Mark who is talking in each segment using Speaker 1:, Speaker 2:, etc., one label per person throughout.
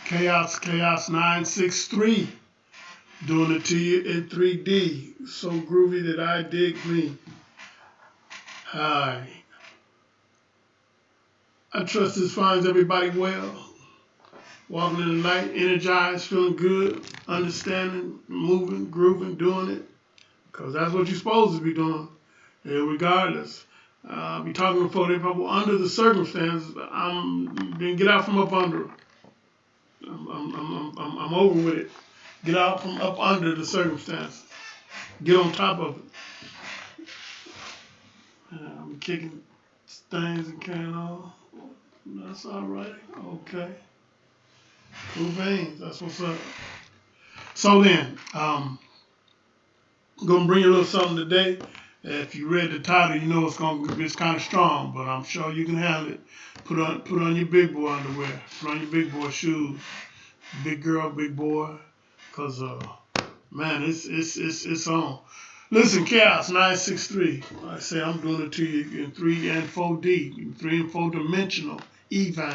Speaker 1: Chaos963, doing it to you in 3D. So groovy that I dig me. Hi. I trust this finds everybody well. Walking in the night, energized, feeling good, understanding, moving, grooving, doing it. Because that's what you're supposed to be doing. And regardless. I'll be talking to folks, they probably under the circumstances. Then get out from up under them. I'm over with it. Get out from up under the circumstances. Get on top of it. I'm kicking things and carrying on. That's all right. Okay. Cool beans. That's what's up. So then, I'm gonna bring you a little something today. If you read the title, you know it's kind of strong, but I'm sure you can handle it. Put on your big boy underwear. Put on your big boy shoes. Big girl, big boy. Cause man, it's on. Listen, Chaos963. Like I say, I'm doing it to you in 3 and 4D, in 3 and 4 dimensional, even.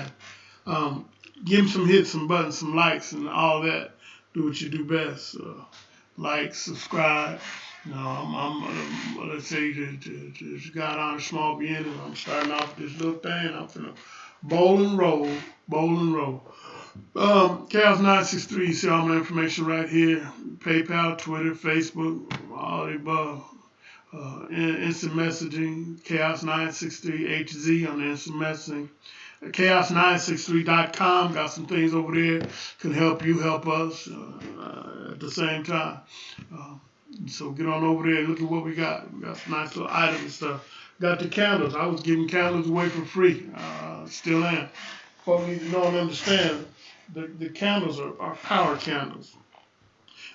Speaker 1: Give them some hits, some buttons, some likes, and all that. Do what you do best. Like, subscribe. You know, let's say, to God honor small beginning. I'm starting off with this little thing. I'm finna bowl and roll. Chaos963, you see all my information right here. PayPal, Twitter, Facebook, all the above. Instant messaging, Chaos963HZ on the instant messaging. Chaos963.com, got some things over there, can help you, help us at the same time. So get on over there and look at what we got. We got some nice little items and stuff. Got the candles. I was giving candles away for free. Still am. Folks need to know and understand the candles are power candles.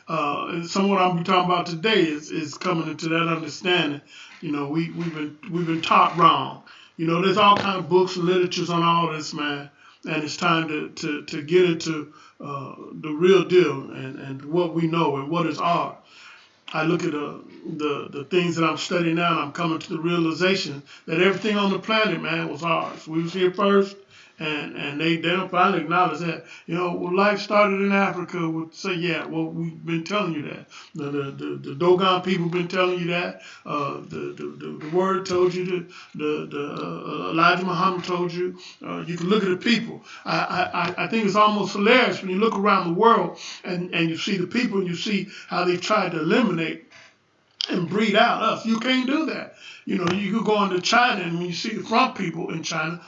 Speaker 1: Some of what I'm talking about today is coming into that understanding. You know, we've been taught wrong. You know, there's all kind of books and literatures on all this, man, and it's time to get into the real deal and what we know and what is art. I look at the things that I'm studying now, and I'm coming to the realization that everything on the planet, man, was ours. We was here first. And they don't finally acknowledge that. You know, well, life started in Africa. Would say, yeah, well, we've been telling you that. The Dogon people been telling you that. The Word told you. The Elijah Muhammad told you. You can look at the people. I think it's almost hilarious when you look around the world and you see the people and you see how they've tried to eliminate and breed out us. You can't do that. You know, you could go into China and when you see the front people in China,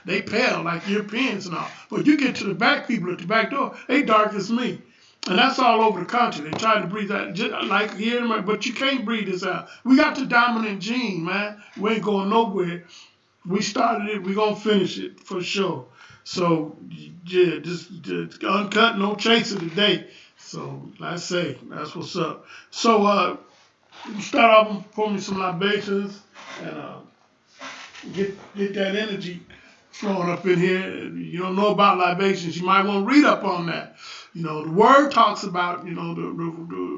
Speaker 1: they pale like Europeans and all. But you get to the back people at the back door, they dark as me. And that's all over the country. They try to breed that, just like here, but you can't breed this out. We got the dominant gene, man. We ain't going nowhere. We started it, we gonna finish it for sure. So, yeah, just uncut, no chaser today. So, like I say, that's what's up. So, start off and pour me some libations and get that energy flowing up in here. You don't know about libations, you might want to read up on that. You know, the Word talks about, you know, the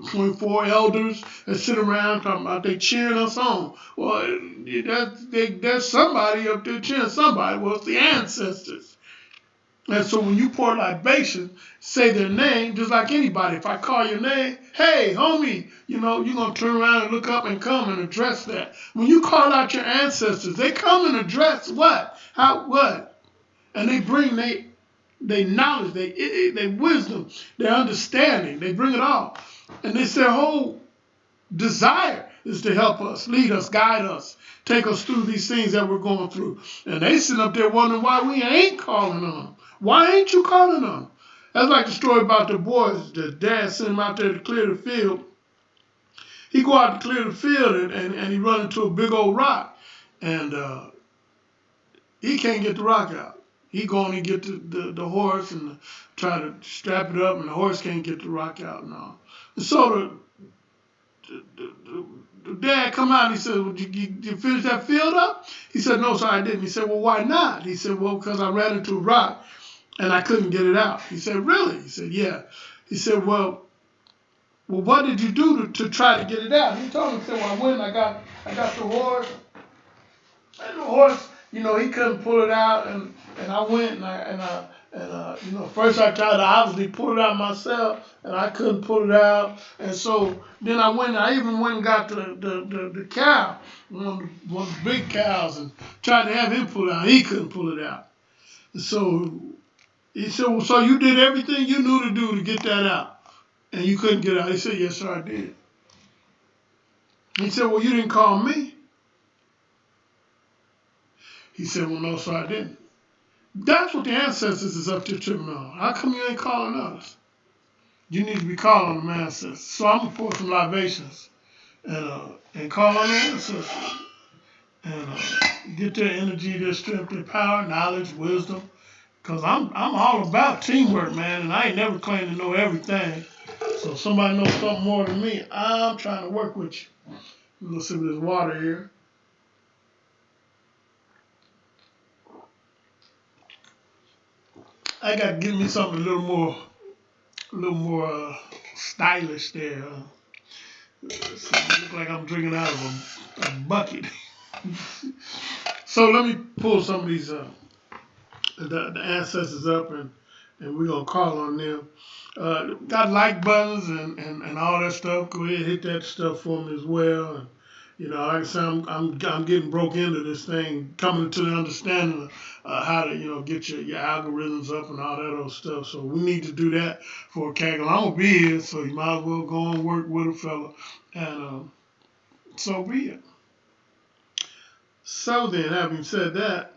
Speaker 1: 24 elders that sit around talking about they cheering us on. Well, there's somebody up there cheering somebody. Well, it's the ancestors. And so when you pour libation, say their name, just like anybody. If I call your name, hey, homie, you know, you're going to turn around and look up and come and address that. When you call out your ancestors, they come and address what? How, what? And they bring their knowledge, their wisdom, their understanding. They bring it all. And it's their whole desire is to help us, lead us, guide us, take us through these things that we're going through. And they sit up there wondering why we ain't calling on them. Why ain't you calling on them? That's like the story about the boys. The dad sent him out there to clear the field. He go out to clear the field and he run into a big old rock. And he can't get the rock out. He go and get the horse and try to strap it up, and the horse can't get the rock out and all. And so the dad come out and he said, well, you finish that field up? He said, no, sir, I didn't. He said, well, why not? He said, well, because I ran into a rock and I couldn't get it out. He said, really? He said, yeah. He said, well, what did you do to try to get it out? He told him, he said, well, I went and I got the horse. And the horse, you know, he couldn't pull it out, and I went and And you know, first I tried to obviously pull it out myself, and I couldn't pull it out. And so then I even went and got the cow, one of the big cows, and tried to have him pull it out. He couldn't pull it out. And so he said, well, so you did everything you knew to do to get that out, and you couldn't get it out. He said, yes, sir, I did. He said, well, you didn't call me. He said, well, no, sir, I didn't. That's what the ancestors is up there tripping on. How come you ain't calling us? You need to be calling on the ancestors. So I'm gonna pour some libations and call on the ancestors and get their energy, their strength, their power, knowledge, wisdom. Cause I'm all about teamwork, man, and I ain't never claimed to know everything. So if somebody knows something more than me, I'm trying to work with you. Let's see this water here. I got to give me something a little more stylish there. Look like I'm drinking out of a bucket. So let me pull some of these the ancestors up, and we're gonna call on them. Got like buttons and all that stuff. Go ahead, hit that stuff for me as well. And you know, like I said, I'm getting broke into this thing, coming to the understanding of how to, you know, get your algorithms up and all that other stuff. So we need to do that for a Kegel. I'm gonna be here, so you might as well go and work with a fella, and so be it. So then, having said that,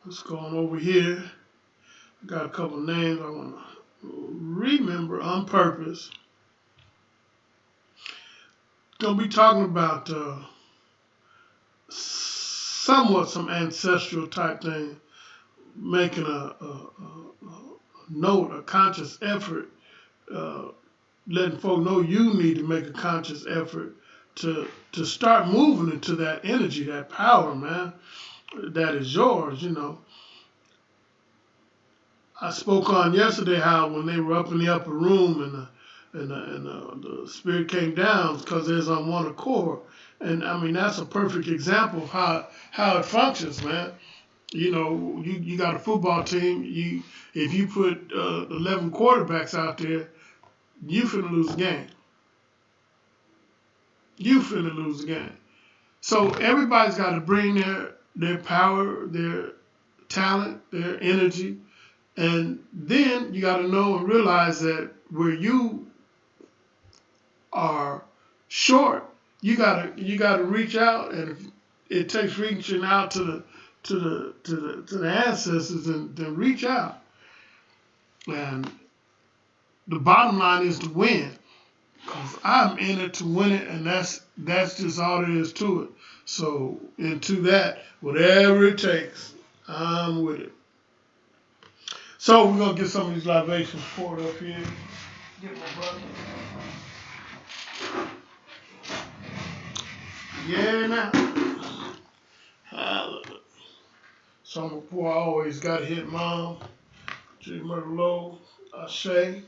Speaker 1: let's go on over here. I got a couple of names I want to remember on purpose. Gonna be talking about somewhat some ancestral type thing, making a note, a conscious effort, letting folk know you need to make a conscious effort to start moving into that energy, that power, man, that is yours, you know. I spoke on yesterday how when they were up in the upper room and the spirit came down because there's on one accord, and I mean that's a perfect example of how it functions, man. You know, you got a football team. If you put 11 quarterbacks out there, you finna lose the game. You finna lose the game. So everybody's got to bring their power, their talent, their energy. And then you got to know and realize that where you are short, you gotta reach out, and if it takes reaching out to the ancestors, then reach out. And the bottom line is to win, because I'm in it to win it, and that's just all there is to it. So into that, whatever it takes, I'm with it. So we're gonna get some of these libations poured up here. Get my brother. Yeah, now. Hallelujah. So I'm gonna pour. I always gotta hit Mom, G. Merlot, Ashe,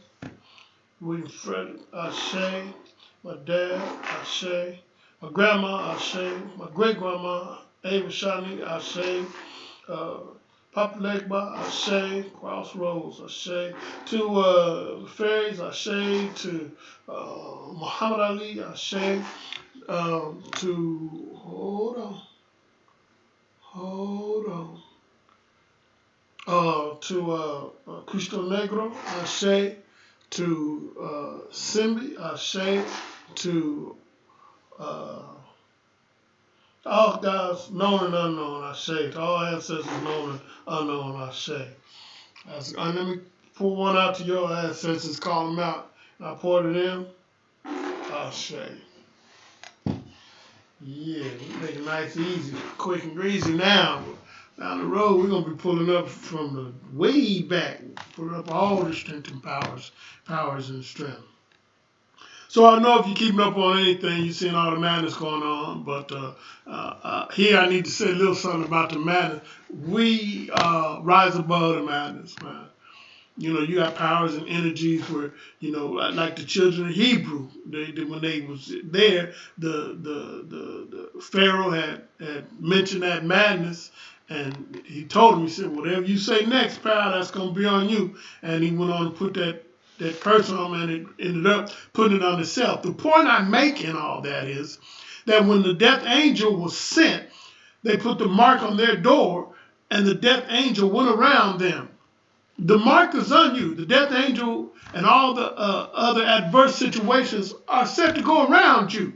Speaker 1: William Frederick, Ashe, my dad, Ashe, my grandma, Ashe, my great grandma, Ava Shani, Ashe, Papa Legba, Ashe, Crossroads, Ashe, to the fairies, Ashe, to Muhammad Ali, Ashe, to, to Cristo Negro, Ashe, to Simbi, Ashe, to all guys known and unknown, Ashe, to all ancestors known and unknown, Ashe. And let me pull one out to your ancestors, call them out, and I pour it in, Ashe. Yeah, we make it nice, easy, quick and greasy now. Down the road, we're going to be pulling up from the way back, pulling up all the strength and powers and strength. So I know if you're keeping up on anything, you're seeing all the madness going on, but here I need to say a little something about the madness. We rise above the madness, man. You know, you got powers and energies where, you know, like the children of Hebrew, when they was there, the Pharaoh had mentioned that madness, And he told him, he said, whatever you say next, pal, that's going to be on you. And he went on to put that curse on him, and it ended up putting it on himself. The point I'm making all that is that when the death angel was sent, they put the mark on their door, and the death angel went around them. The mark is on you. The death angel and all the other adverse situations are set to go around you.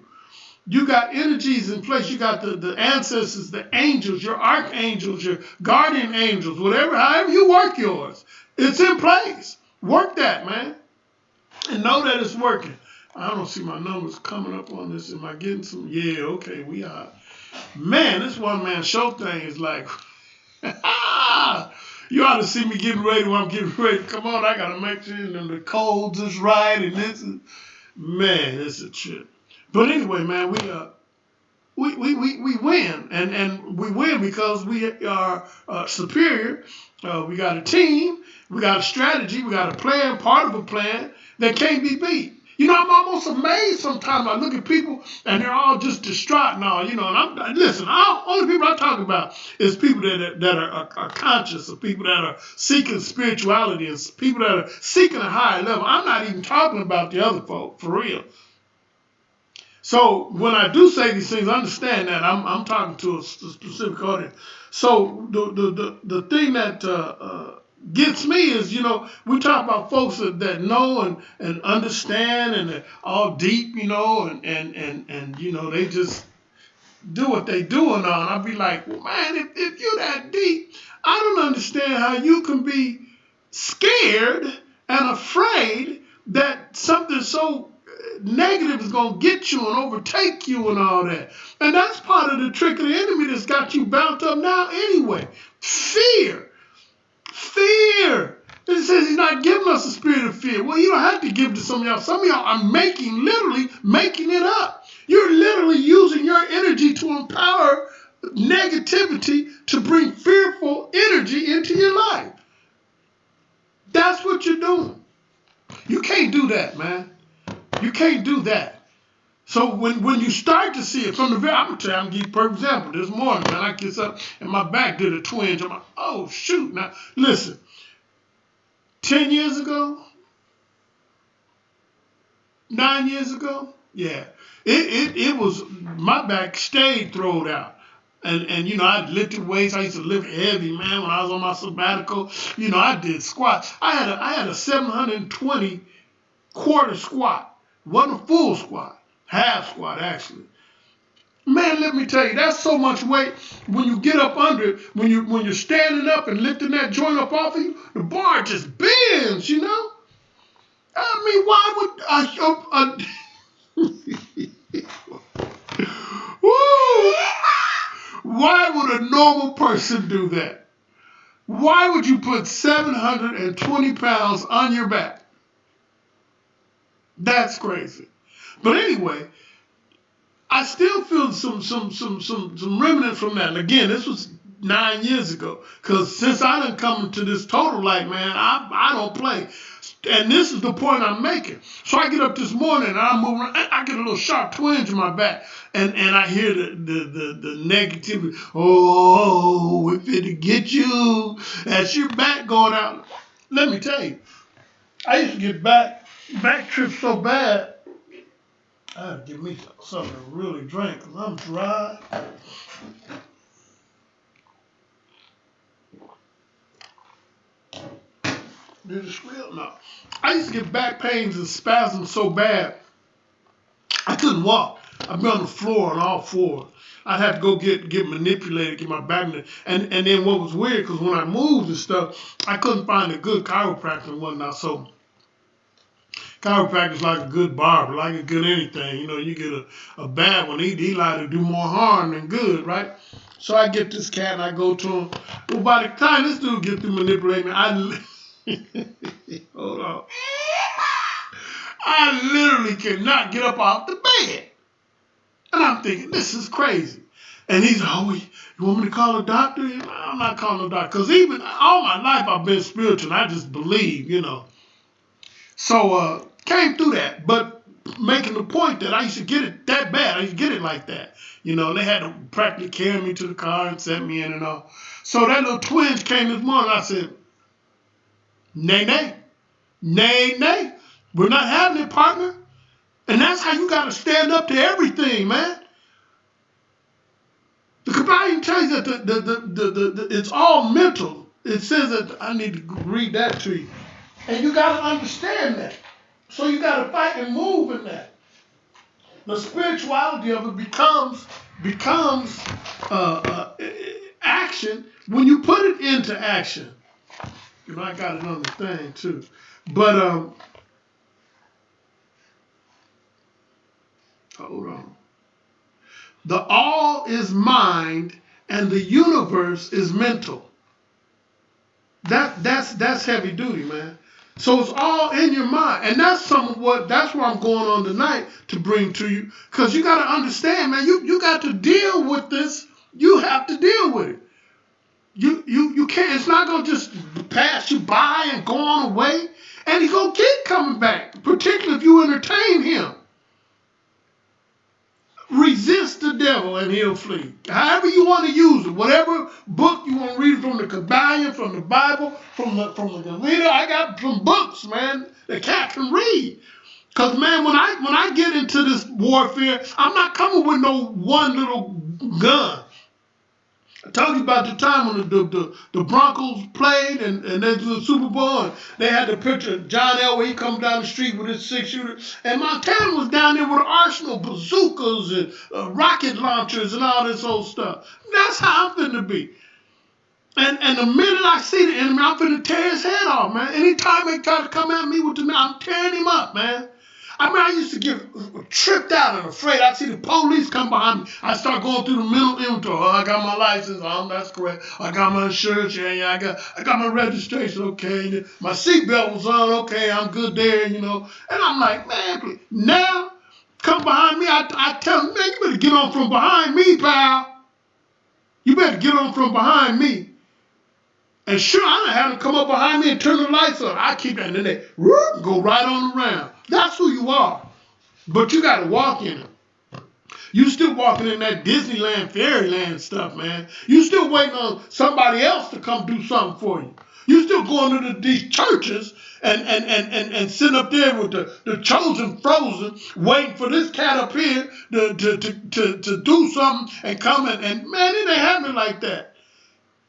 Speaker 1: You got energies in place. You got the ancestors, the angels, your archangels, your guardian angels, whatever, however you work yours. It's in place. Work that, man. And know that it's working. I don't see my numbers coming up on this. Am I getting some? Yeah, okay, we are. Man, this one-man show thing is like, you ought to see me getting ready when I'm getting ready. Come on, I got to make sure the codes is right. And this is, man, it's a trip. But anyway, man, we win, and we win because we are superior. We got a team, we got a strategy, we got a plan, part of a plan that can't be beat. You know, I'm almost amazed sometimes. I look at people and they're all just distraught and all, you know. And only people I talk about is people that are conscious, of people that are seeking spirituality, and people that are seeking a higher level. I'm not even talking about the other folk, for real. So when I do say these things, understand that I'm talking to a specific audience. So the thing that gets me is, you know, we talk about folks that know and understand, and they're all deep, you know, and you know, they just do what they do and all. And I'll be like, well, man, if you're that deep, I don't understand how you can be scared and afraid that something so negative is going to get you and overtake you and all that. And that's part of the trick of the enemy that's got you bound up now anyway. Fear. Fear. It says he's not giving us a spirit of fear. Well, you don't have to give it to some of y'all. Some of y'all are literally making it up. You're literally using your energy to empower negativity to bring fearful energy into your life. That's what you're doing. You can't do that, man. You can't do that. So when you start to see it from the very, I'm going to tell you, I'm going to give you a perfect example. This morning, man, I get up and my back did a twinge. I'm like, oh, shoot. Now, listen, 10 years ago, 9 years ago, yeah, it was, my back stayed thrown out. And you know, I lifted weights. I used to lift heavy, man, when I was on my sabbatical. You know, I did squats. I had a 720 quarter squat. Wasn't a full squat, half squat actually. Man, let me tell you, that's so much weight. When you get up under it, when you're standing up and lifting that joint up off of you, the bar just bends, you know. I mean, why would woo, why would a normal person do that? Why would you put 720 pounds on your back? That's crazy. But anyway, I still feel some remnant from that. And again, this was 9 years ago. Because since I done come to this total light, man, I don't play. And this is the point I'm making. So I get up this morning and I move around. I get a little sharp twinge in my back. And I hear the negativity. Oh, we're finna get you. That's your back going out. Let me tell you, I used to get back trips so bad, I had to give me something to really drink because I'm dry. Did it squeal? No. I used to get back pains and spasms so bad, I couldn't walk. I'd be on the floor on all fours. I'd have to go get manipulated, get my back. And then what was weird, because when I moved and stuff, I couldn't find a good chiropractor and whatnot. So chiropractor's like a good barber, like a good anything. You know, you get a bad one, he like to do more harm than good, right? So I get this cat and I go to him. Well, by the time this dude get through manipulating me, hold on. I literally cannot get up off the bed. And I'm thinking, this is crazy. And he's, oh, you want me to call a doctor? I'm not calling a doctor. Because even all my life I've been spiritual. And I just believe, you know. So came through that. But making the point that I used to get it that bad. I used to get it like that. You know, they had to practically carry me to the car and set me in and all. So that little twinge came this morning. I said, nay, nay, nay, nay. We're not having it, partner. And that's how you got to stand up to everything, man. The Kabbalah tells you that it's all mental. It says that, I need to read that to you. And you got to understand that. So you got to fight and move in that. The spirituality of it becomes action when you put it into action. You know, I got another thing too. But hold on. The all is mind and the universe is mental. That's heavy duty, man. So it's all in your mind. And that's where I'm going on tonight to bring to you. Because you got to understand, man, you got to deal with this. You have to deal with it. You can't, it's not going to just pass you by and go on away. And he's going to keep coming back, particularly if you entertain him. Resist the devil and he'll flee. However you want to use it, whatever book you want to read from the Kabbalion, from the Bible, from the leader, I got some books, man, that Cat can read. Because, man, when I get into this warfare, I'm not coming with no one little gun. I told you about the time when the Broncos played and they did the Super Bowl and they had the picture of John Elway. He come down the street with his 6-shooter. And Montana was down there with an arsenal, bazookas and rocket launchers and all this old stuff. That's how I'm finna be. And the minute I see the enemy, I'm finna tear his head off, man. Anytime they try to come at me with I'm tearing him up, man. I mean, I used to get tripped out and afraid. I'd see the police come behind me. I start going through the mental inventory. Oh, I got my license. Oh, that's correct. I got my insurance. Yeah, I got my registration. Okay. My seatbelt was on. Okay, I'm good there, you know. And I'm like, man, please. Now, come behind me. I tell them, man, you better get on from behind me, pal. You better get on from behind me. And sure, I done had them come up behind me and turn the lights on. I keep that, and then they go right on around. That's who you are. But you got to walk in it. You still walking in that Disneyland, fairyland stuff, man. You still waiting on somebody else to come do something for you. You still going to these churches and sitting up there with the chosen frozen, waiting for this cat up here to do something and come and man, it ain't happening like that.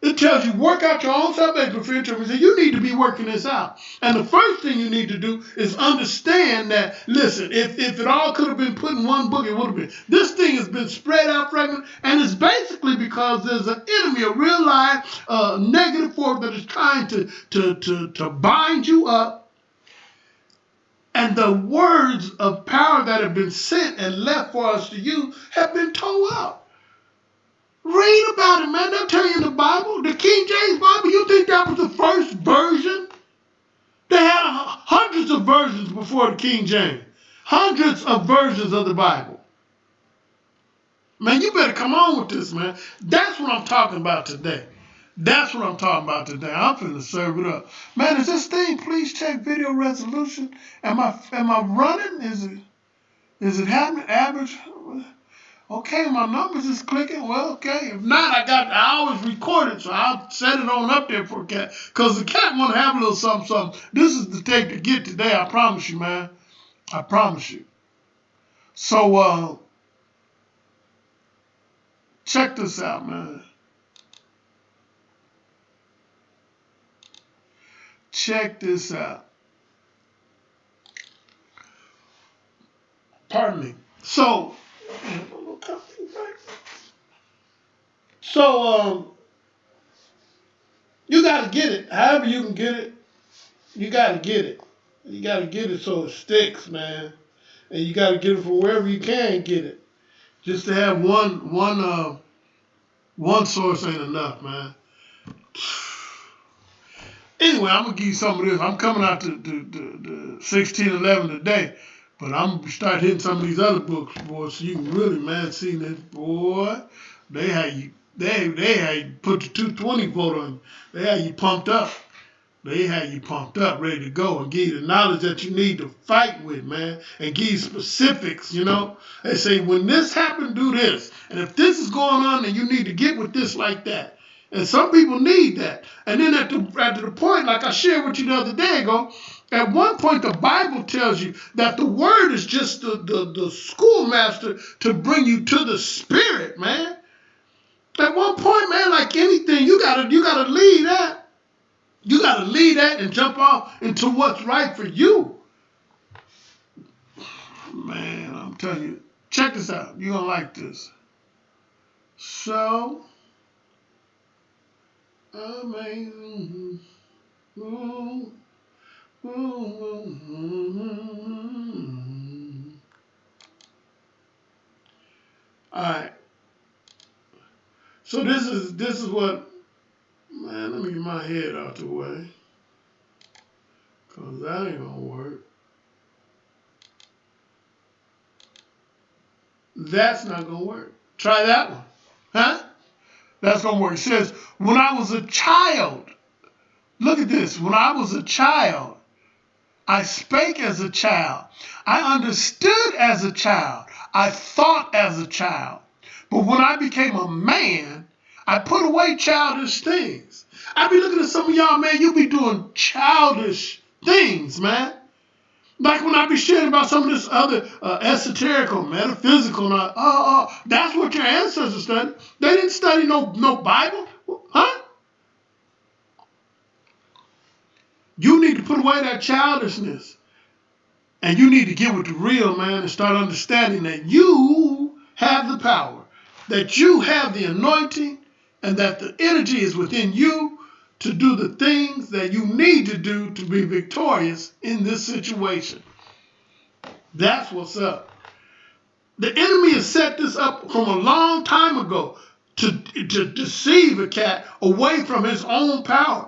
Speaker 1: It tells you, work out your own salvation for future. It says you need to be working this out. And the first thing you need to do is understand that, listen, if it all could have been put in one book, it would have been. This thing has been spread out, fragmented, and it's basically because there's an enemy, a real life negative force that is trying to bind you up. And the words of power that have been sent and left for us to use have been tore up. Read about it, man. They'll tell you in the Bible. The King James Bible, you think that was the first version? They had hundreds of versions before the King James. Hundreds of versions of the Bible. Man, you better come on with this, man. That's what I'm talking about today. That's what I'm talking about today. I'm finna serve it up. Man, is this thing, please check video resolution? Am I running? Is it happening? Average? Okay, my numbers is clicking. Well, okay. If not, I always record it, so I'll set it on up there for a cat. Because the cat want to have a little something. This is the take to get today. I promise you, man. I promise you. So, check this out, man. Check this out. Pardon me. So, you got to get it. However you can get it, you got to get it. You got to get it so it sticks, man. And you got to get it from wherever you can get it. Just to have one source ain't enough, man. Anyway, I'm going to give you some of this. I'm coming out to 1611 today. But I'm going to start hitting some of these other books, boy, so you can really, man, see this, boy. They had you put the 220 vote on you. They had you pumped up. They have you pumped up, ready to go, and give you the knowledge that you need to fight with, man, and give you specifics, you know. They say, when this happened, do this. And if this is going on, then you need to get with this like that. And some people need that. And then at the point, like I shared with you the other day ago, at one point the Bible tells you that the word is just the schoolmaster to bring you to the spirit, man. At one point, man, like anything, you gotta leave that. You got to leave that and jump off into what's right for you. Man, I'm telling you. Check this out. You're going to like this. So amazing. Ooh, ooh, ooh. All right. So this is what, man, let me get my head out the way. Because that ain't going to work. That's not going to work. Try that one. Huh? That's going to work. It says, when I was a child, look at this. When I was a child, I spake as a child. I understood as a child. I thought as a child. But when I became a man, I put away childish things. I be looking at some of y'all, man, you be doing childish things, man. Like when I be sharing about some of this other esoterical, metaphysical, that's what your ancestors studied. They didn't study no Bible, huh? You need to put away that childishness. And you need to get with the real, man, and start understanding that you have the power, that you have the anointing, and that the energy is within you to do the things that you need to do to be victorious in this situation. That's what's up. The enemy has set this up from a long time ago to deceive a cat away from his own power.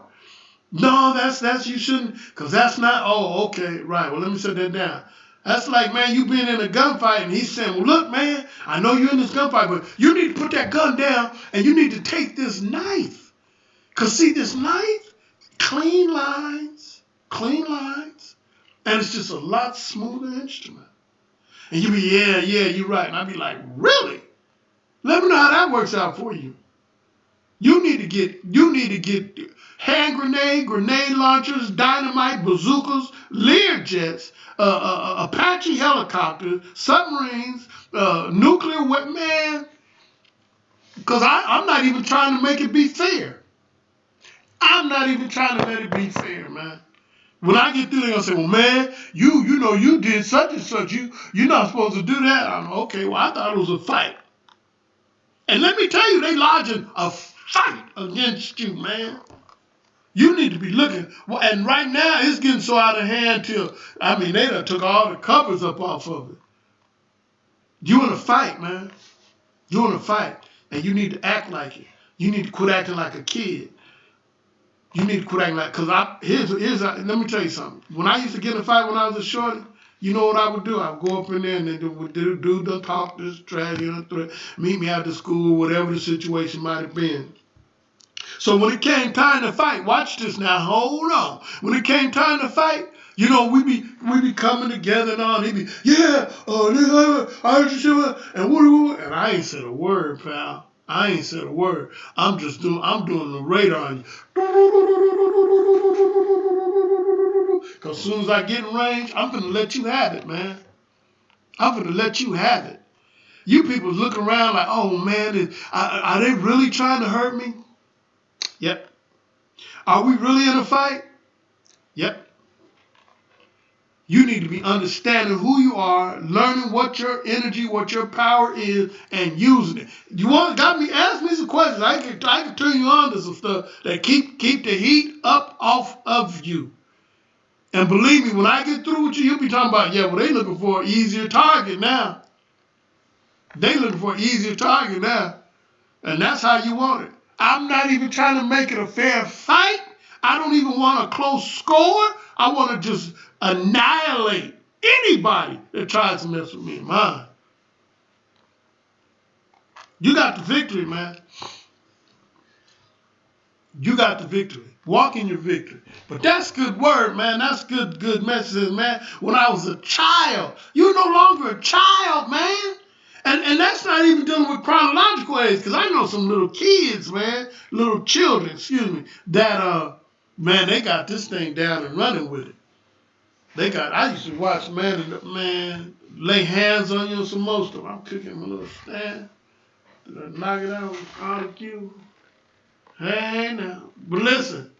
Speaker 1: No, that's you shouldn't, because that's not, oh, okay, right, well, let me set that down. That's like, man, you been in a gunfight, and he's saying, well, look, man, I know you're in this gunfight, but you need to put that gun down, and you need to take this knife. Because, see, this knife, clean lines, and it's just a lot smoother instrument. And you be, yeah, you're right. And I be like, really? Let me know how that works out for you. You need to get hand grenade launchers, dynamite, bazookas, Learjets, Apache helicopters, submarines, nuclear weapons, man. Because I'm not even trying to make it be fair. I'm not even trying to let it be fair, man. When I get through, they're going to say, well, man, you know, you did such and such. You're not supposed to do that. I'm okay, well, I thought it was a fight. And let me tell you, they lodging a fight against you, man. You need to be looking. Well, and right now, it's getting so out of hand till, I mean, they done took all the covers up off of it. You in a fight, man. You in a fight. And you need to act like it. You need to quit acting like a kid. You need to quit acting like, because let me tell you something. When I used to get in a fight when I was a shorty, you know what I would do? I would go up in there and they would do the talk, this trash, meet me after school, whatever the situation might have been. So when it came time to fight, watch this now, hold on. When it came time to fight, you know, we be coming together and all. He be, yeah, I heard you say, and I ain't said a word, pal. I ain't said a word. I'm doing the radar on you. Because as soon as I get in range, I'm going to let you have it, man. I'm going to let you have it. You people look around like, oh, man, are they really trying to hurt me? Yep. Are we really in a fight? Yep. You need to be understanding who you are, learning what your energy, what your power is, and using it. Ask me some questions. I can turn you on to some stuff that keep the heat up off of you. And believe me, when I get through with you, you'll be talking about, yeah, well, they looking for an easier target now. They looking for an easier target now. And that's how you want it. I'm not even trying to make it a fair fight. I don't even want a close score. I want to just annihilate anybody that tries to mess with me and mine. You got the victory, man. You got the victory. Walk in your victory. But that's good word, man. That's good message, man. When I was a child, you're no longer a child, man. And that's not even dealing with chronological age, because I know some little kids, man, little children, excuse me, that man, they got this thing down and running with it. I used to watch man lay hands on you and some more stuff. I'm cooking my little stand. Did I knock it out with all the cue? Hey now. But listen,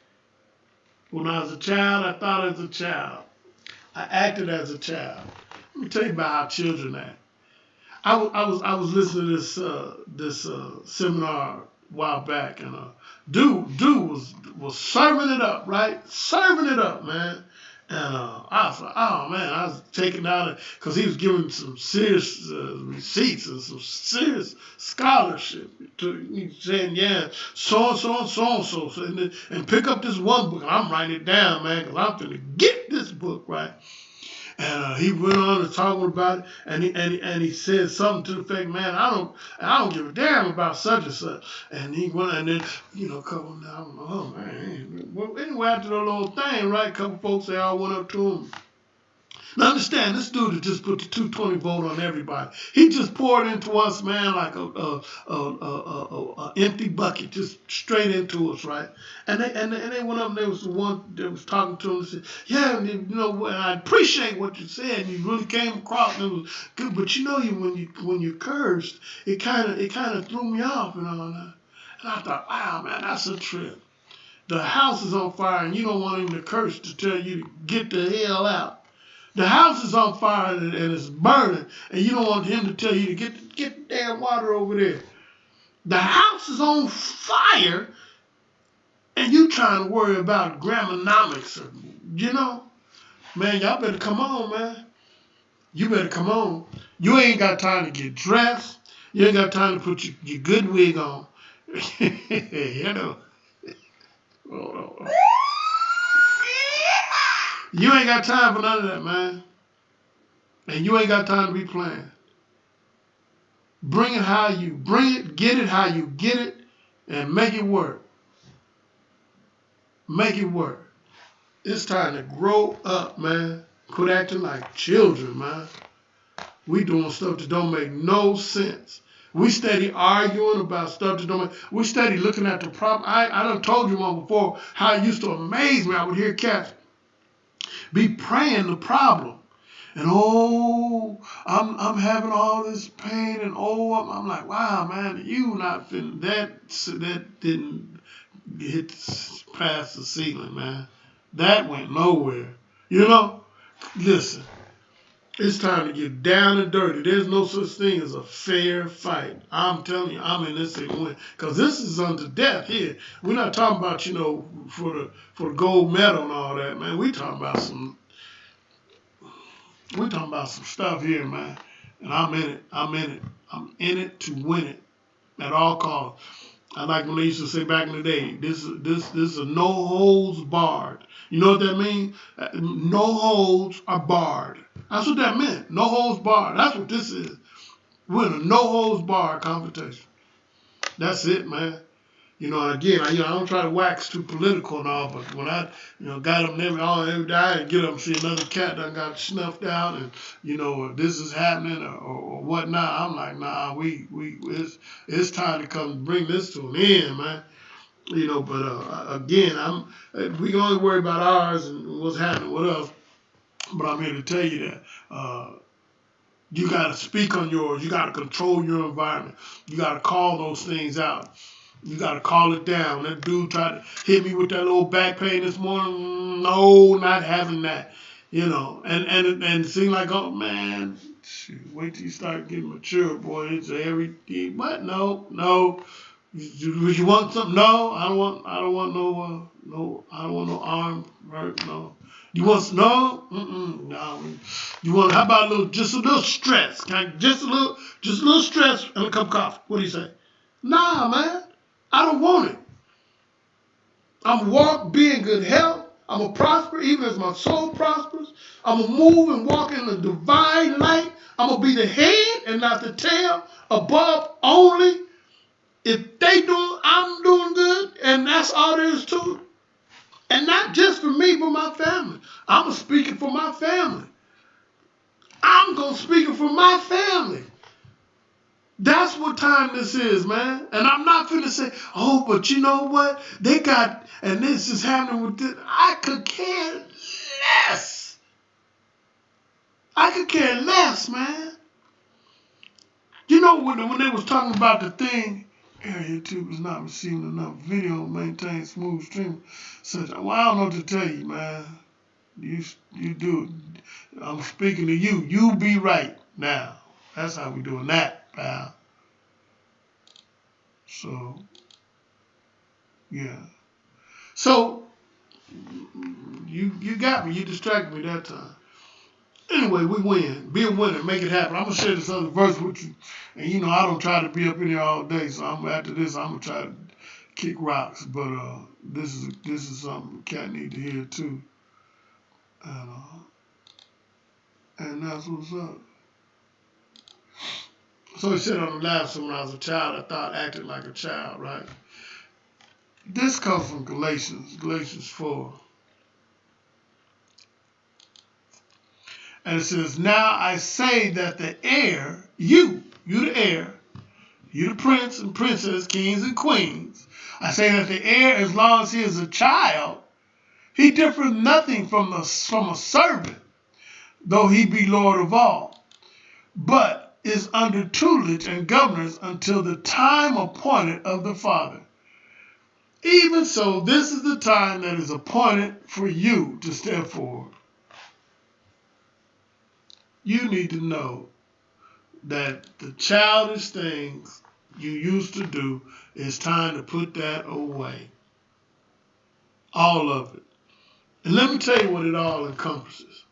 Speaker 1: when I was a child, I thought as a child. I acted as a child. Let me tell you about how children act. I was listening to this seminar a while back, and dude was serving it up, right? Serving it up, man. And I was like, oh man, I was taking out because he was giving some serious receipts and some serious scholarship. He's saying, yeah, so and so and so and so, and pick up this one book. And I'm writing it down, man, because I'm going to get this book, right? And he went on and talking about it, and he said something to the effect, man, I don't give a damn about such and such. And he went, and then, a couple of them, oh man. Well, anyway, after the little thing, right, a couple folks, they all went up to him. Now understand, this dude had just put the 220 vote on everybody. He just poured into us, man, like a empty bucket, just straight into us, right? And they went up, and there was the one that was talking to him and said, yeah, and I appreciate what you said. You really came across, and it was good. But when you cursed, it kind of threw me off, and I thought, wow, man, that's a trip. The house is on fire, and you don't want him to curse to tell you to get the hell out. The house is on fire and it's burning, and you don't want him to tell you to get the damn water over there. The house is on fire, and you trying to worry about grammonomics, man, y'all better come on, man. You better come on. You ain't got time to get dressed. You ain't got time to put your good wig on. Hold on. You ain't got time for none of that, man. And you ain't got time to be playing. Bring it how you bring it, get it how you get it, and make it work. Make it work. It's time to grow up, man. Quit acting like children, man. We doing stuff that don't make no sense. We steady arguing about stuff that don't make. We steady looking at the problem. I done told you one before how it used to amaze me. I would hear cats be praying the problem, and I'm having all this pain, and I'm like, wow, man, you not finna that didn't hit past the ceiling, man. That went nowhere. Listen, it's time to get down and dirty. There's no such thing as a fair fight. I'm telling you, I'm in this thing to win, because this is unto death here. We're not talking about for the gold medal and all that, man. We talking about some stuff here, man. And I'm in it. I'm in it to win it at all costs. I like when they used to say back in the day, this is a no holds barred. You know what that means? No holds are barred. That's what that meant. No holds barred. That's what this is. We're in a no holds barred competition. That's it, man. Again, I don't try to wax too political and all, but when I, got them every day, I get up and see another cat that got snuffed out, and this is happening or whatnot. I'm like, nah, it's time to come bring this to an end, man. But again, we can only worry about ours and what's happening with us. But I'm here to tell you that you got to speak on yours. You got to control your environment. You got to call those things out. You got to call it down. That dude tried to hit me with that little back pain this morning. No, not having that. And it seemed like, oh man, shoot, wait till you start getting mature, boy. It's everything. But no. You want something? No, I don't want no arm hurt. No. You want no? No. You want? How about just a little stress? Just a little stress and a cup of coffee. What do you say? Nah, man. I don't want it. I'm walk, be in good health. I'm going to prosper even as my soul prospers. I'm going to move and walk in the divine light. I'm going to be the head and not the tail, above only. If they doing, I'm doing good, and that's That's all there is to it. And not just for me, but my family. I'm speaking for my family. I'm going to speak it for my family. That's what time this is, man. And I'm not finna say, oh, but you know what? They got, and this is happening with this. I could care less. I could care less, man. You know, when they was talking about the thing, YouTube is not receiving enough video, maintain smooth streaming. So, well, I don't know what to tell you, man. You do it. I'm speaking to you. You be right now. That's how we doing that, pal. So, yeah. So, you got me. You distracted me that time. Anyway, we win. Be a winner. Make it happen. I'm going to share this other verse with you. And, you know, I don't try to be up in here all day. So, after this, I'm going to try to kick rocks. But this is something cat need to hear, too. And that's what's up. So he said on the last one, when I was a child, I thought acting like a child, right? This comes from Galatians 4. And it says, now I say that the heir, you the heir, you the prince and princess, kings and queens, I say that the heir, as long as he is a child, he differeth nothing from a servant, though he be Lord of all, but is under tutelage and governance until the time appointed of the Father. Even so, this is the time that is appointed for you to step forward. You need to know that the childish things you used to do, it's time to put that away. All of it. And let me tell you what it all encompasses.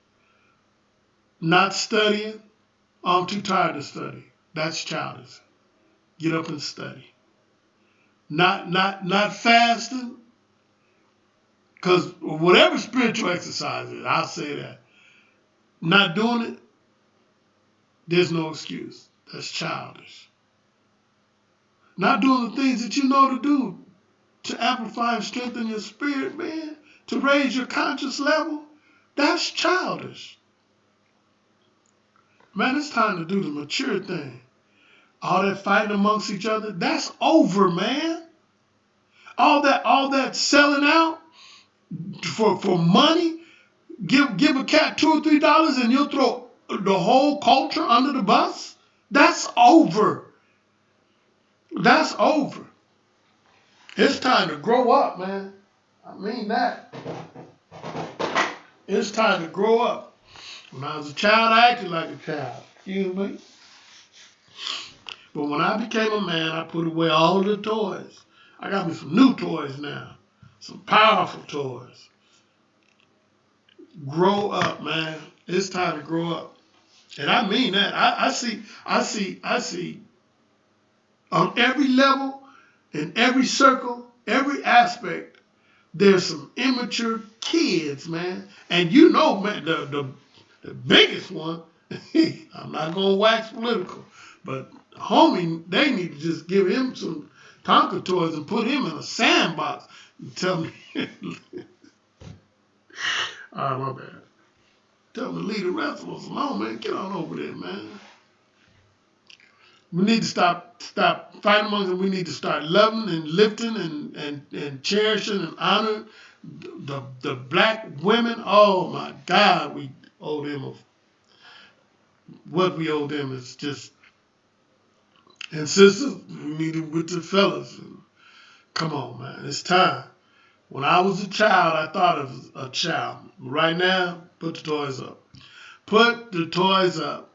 Speaker 1: Not studying. I'm too tired to study. That's childish. Get up and study. Not fasting. Because whatever spiritual exercise is, I'll say that. Not doing it, there's no excuse. That's childish. Not doing the things that you know to do to amplify and strengthen your spirit, man, to raise your conscious level, that's childish. Man, it's time to do the mature thing. All that fighting amongst each other, that's over, man. All that selling out for money, give a cat $2 or $3 and you'll throw the whole culture under the bus. That's over. That's over. It's time to grow up, man. I mean that. It's time to grow up. When I was a child, I acted like a child. Excuse me. But when I became a man, I put away all the toys. I got me some new toys now. Some powerful toys. Grow up, man. It's time to grow up. And I mean that. I see on every level, in every circle, every aspect, there's some immature kids, man. And you know, man, the biggest one, I'm not going to wax political, but homie, they need to just give him some Tonka toys and put him in a sandbox and tell me, all right, my bad. Tell him to leave the rest of us alone, man. Get on over there, man. We need to stop fighting amongst them. We need to start loving and lifting and cherishing and honoring the black women. Oh my God, we owe them what we owe them is just. And sisters, we need to with the fellas. Come on, man, it's time. When I was a child, I thought of a child. Right now, put the toys up. Put the toys up.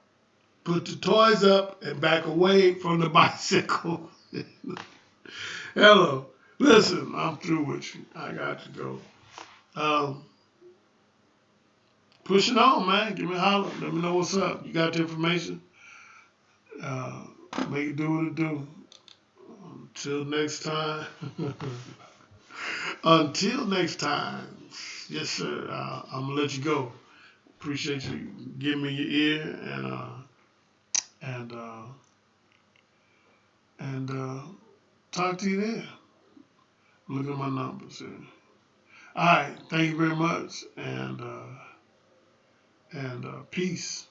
Speaker 1: Put the toys up and back away from the bicycle. Hello. Listen, I'm through with you. I got to go. Push it on, man. Give me a holler. Let me know what's up. You got the information? Make it do what it do. Until next time. Until next time. Yes, sir. I'm going to let you go. Appreciate you giving me your ear and talk to you there. Look at my numbers here. All right. Thank you very much, and peace.